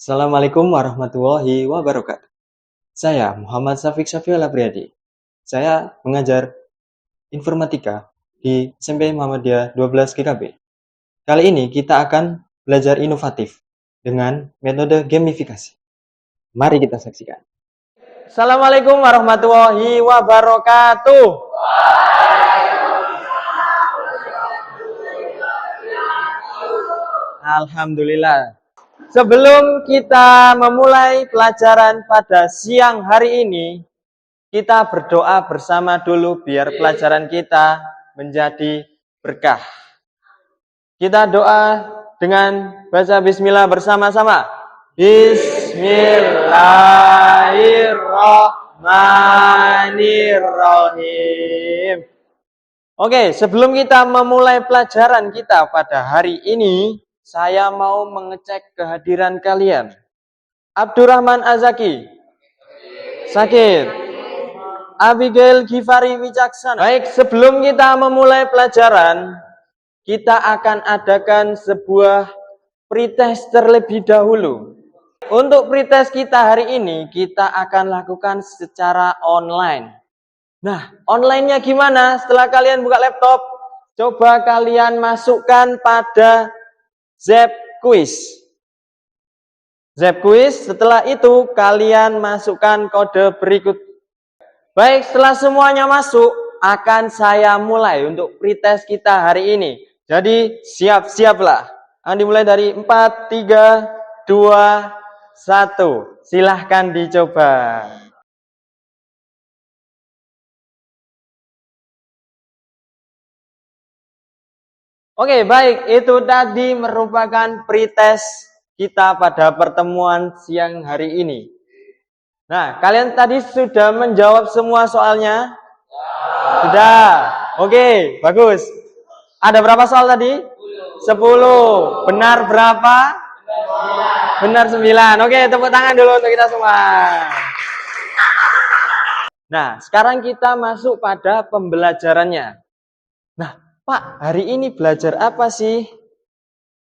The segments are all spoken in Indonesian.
Assalamualaikum warahmatullahi wabarakatuh. Saya Muhammad Syafiq Syafiul Abriyadi. Saya mengajar informatika di SMP Muhammadiyah 12 GKB. Kali ini kita akan belajar inovatif dengan metode gamifikasi. Mari kita saksikan. Assalamualaikum warahmatullahi wabarakatuh. Alhamdulillah. Sebelum kita memulai pelajaran pada siang hari ini, kita berdoa bersama dulu biar pelajaran kita menjadi berkah. Kita doa dengan baca bismillah bersama-sama. Bismillahirrahmanirrahim. Oke, sebelum kita memulai pelajaran kita pada hari ini, saya mau mengecek kehadiran kalian. Abdurrahman Azaki sakit. Abigail Gifari Wicaksana. Baik, sebelum kita memulai pelajaran, kita akan adakan sebuah pretest terlebih dahulu. Untuk pretest kita hari ini, kita akan lakukan secara online. Nah, online-nya gimana? Setelah kalian buka laptop, coba kalian masukkan pada Zepquiz. Setelah itu kalian masukkan kode berikut. Baik, setelah semuanya masuk, akan saya mulai untuk pretest kita hari ini. Jadi siap-siaplah. Akan dimulai dari 4, 3, 2, 1. Silahkan dicoba. Oke, baik. Itu tadi merupakan pretest kita pada pertemuan siang hari ini. Nah, kalian tadi sudah menjawab semua soalnya? Sudah. Oke, bagus. Ada berapa soal tadi? 10. Benar berapa? Benar 9. Oke, tepuk tangan dulu untuk kita semua. Nah, sekarang kita masuk pada pembelajarannya. Nah, Pak, hari ini belajar apa sih?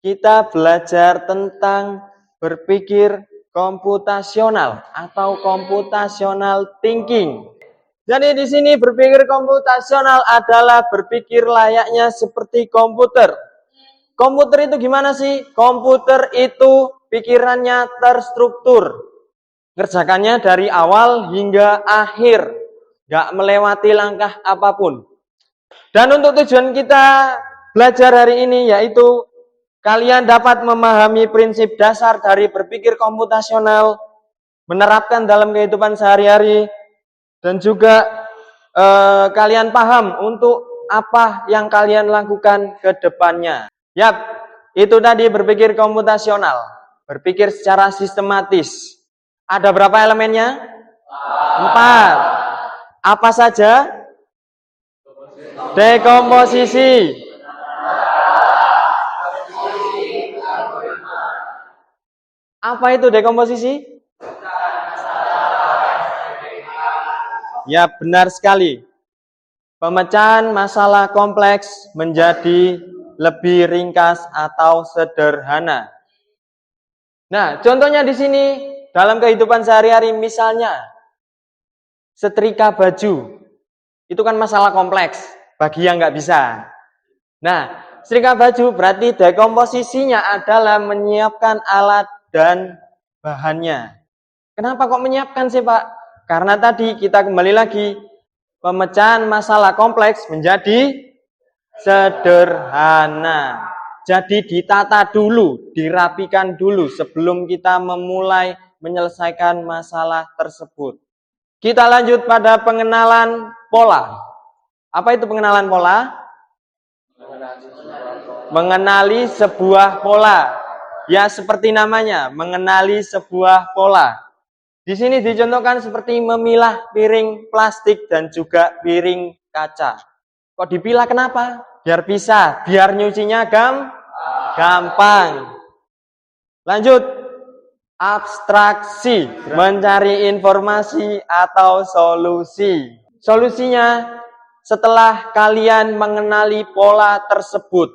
Kita belajar tentang berpikir komputasional atau computational thinking. Jadi di sini berpikir komputasional adalah berpikir layaknya seperti komputer. Komputer itu gimana sih? Komputer itu pikirannya terstruktur. Kerjakannya dari awal hingga akhir. Gak melewati langkah apapun. Dan untuk tujuan kita belajar hari ini yaitu kalian dapat memahami prinsip dasar dari berpikir komputasional, menerapkan dalam kehidupan sehari-hari, dan juga kalian paham untuk apa yang kalian lakukan ke depannya. Yap, itu tadi berpikir komputasional, berpikir secara sistematis. Ada berapa elemennya? 4. Apa saja? Dekomposisi. Apa itu dekomposisi? Ya, benar sekali. Pemecahan masalah kompleks menjadi lebih ringkas atau sederhana. Nah, contohnya di sini dalam kehidupan sehari-hari misalnya setrika baju. Itu kan masalah kompleks bagi yang nggak bisa. Nah, setrika baju berarti dekomposisinya adalah menyiapkan alat dan bahannya. Kenapa kok menyiapkan sih, Pak? Karena tadi kita kembali lagi, pemecahan masalah kompleks menjadi sederhana. Jadi ditata dulu, dirapikan dulu sebelum kita memulai menyelesaikan masalah tersebut. Kita lanjut pada pengenalan pola. Apa itu pengenalan pola? Mengenali sebuah pola. Ya, seperti namanya, mengenali sebuah pola. Di sini dicontohkan seperti memilah piring plastik dan juga piring kaca. Kok dipilah kenapa? Biar bisa, biar nyucinya gampang. Lanjut. Abstraksi, mencari informasi atau solusi. Solusinya setelah kalian mengenali pola tersebut.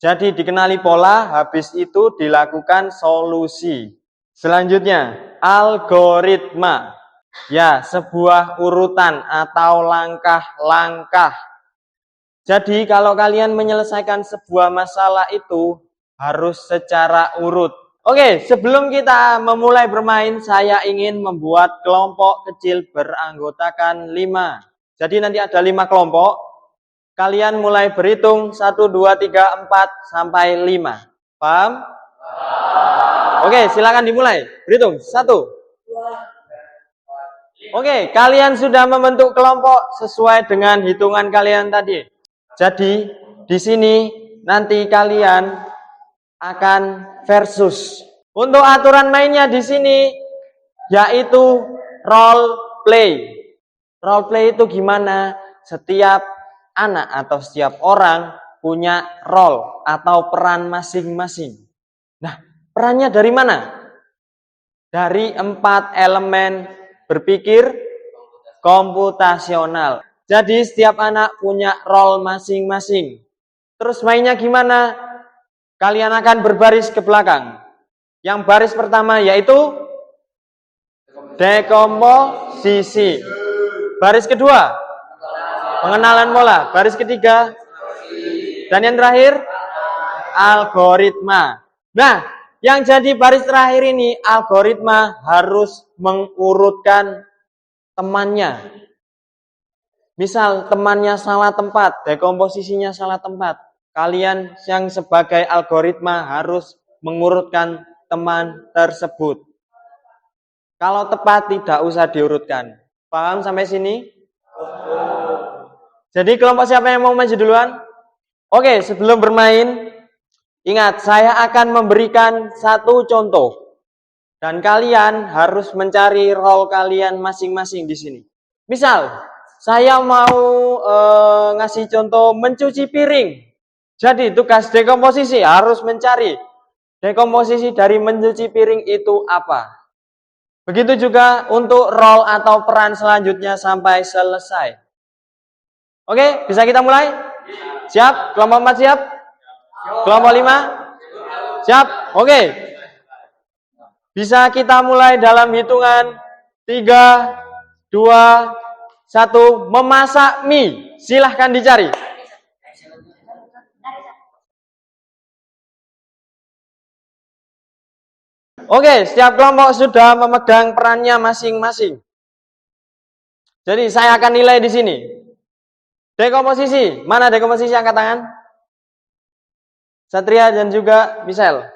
Jadi dikenali pola, habis itu dilakukan solusi. Selanjutnya, algoritma. Ya, sebuah urutan atau langkah-langkah. Jadi kalau kalian menyelesaikan sebuah masalah itu harus secara urut. Oke, sebelum kita memulai bermain, saya ingin membuat kelompok kecil beranggotakan 5. Jadi nanti ada 5 kelompok. Kalian mulai berhitung 1, 2, 3, 4 sampai 5. Paham? Oke, silakan dimulai. Berhitung 1. Oke, kalian sudah membentuk kelompok sesuai dengan hitungan kalian tadi. Jadi, di sini nanti kalian akan versus. Untuk aturan mainnya di sini yaitu role play. Role play itu gimana? Setiap anak atau setiap orang punya role atau peran masing-masing. Nah, perannya dari mana? Dari 4 elemen berpikir komputasional. Jadi setiap anak punya role masing-masing. Terus mainnya gimana? Kalian akan berbaris ke belakang. Yang baris pertama yaitu dekomposisi. Baris kedua, pengenalan pola. Baris ketiga, dan yang terakhir, algoritma. Nah, yang jadi baris terakhir ini, algoritma harus mengurutkan temannya. Misal temannya salah tempat, dekomposisinya salah tempat. Kalian yang sebagai algoritma harus mengurutkan teman tersebut. Kalau tepat tidak usah diurutkan. Paham sampai sini? Jadi kelompok siapa yang mau maju duluan? Oke, sebelum bermain, ingat, saya akan memberikan satu contoh. Dan kalian harus mencari role kalian masing-masing di sini. Misal, saya mau ngasih contoh mencuci piring. Jadi tugas dekomposisi harus mencari dekomposisi dari mencuci piring itu apa. Begitu juga untuk role atau peran selanjutnya sampai selesai. Oke, bisa kita mulai? Siap? Kelompok 4 siap? Kelompok 5? Siap? Oke. Bisa kita mulai dalam hitungan 3, 2, 1. Memasak mie. Silahkan dicari. Oke, setiap kelompok sudah memegang perannya masing-masing. Jadi saya akan nilai di sini. Dekomposisi. Mana dekomposisi, angkat tangan? Satria dan juga Michelle.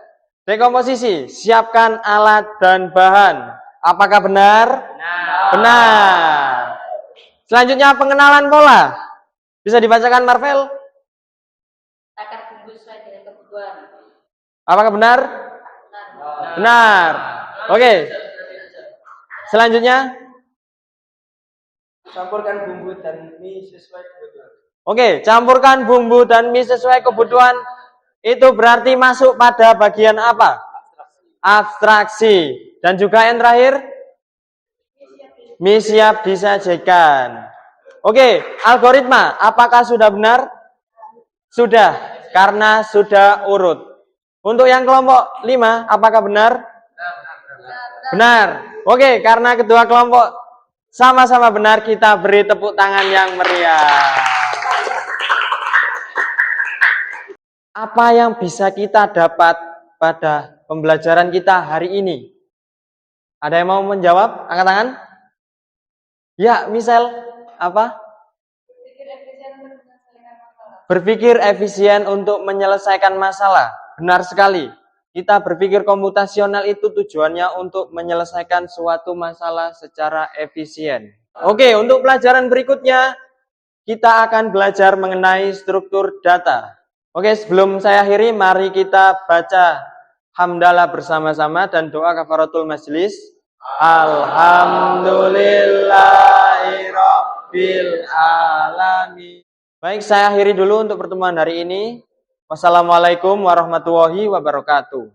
Dekomposisi, siapkan alat dan bahan. Apakah benar? Benar. Selanjutnya pengenalan pola. Bisa dibacakan Marvel? Takar bumbu sesuai dengan kebutuhan. Apakah benar? Benar. Oke. Selanjutnya? Campurkan bumbu dan mie sesuai kebutuhan. Oke, campurkan bumbu dan mie sesuai kebutuhan. Itu berarti masuk pada bagian apa? Abstraksi. Dan juga yang terakhir? Mie siap disajikan. Oke, algoritma. Apakah sudah benar? Sudah, karena sudah urut. Untuk yang kelompok 5, apakah benar? Benar. Oke, karena kedua kelompok sama-sama benar, kita beri tepuk tangan yang meriah. Apa yang bisa kita dapat pada pembelajaran kita hari ini? Ada yang mau menjawab? Angkat tangan. Ya, Michelle, apa? Berpikir efisien untuk menyelesaikan masalah. Benar sekali. Kita berpikir komputasional itu tujuannya untuk menyelesaikan suatu masalah secara efisien. Oke, untuk pelajaran berikutnya, kita akan belajar mengenai struktur data. Oke, sebelum saya akhiri, mari kita baca hamdalah bersama-sama dan doa kafaratul majelis. Alhamdulillahirabbil alamin. Baik, saya akhiri dulu untuk pertemuan hari ini. Wassalamualaikum warahmatullahi wabarakatuh.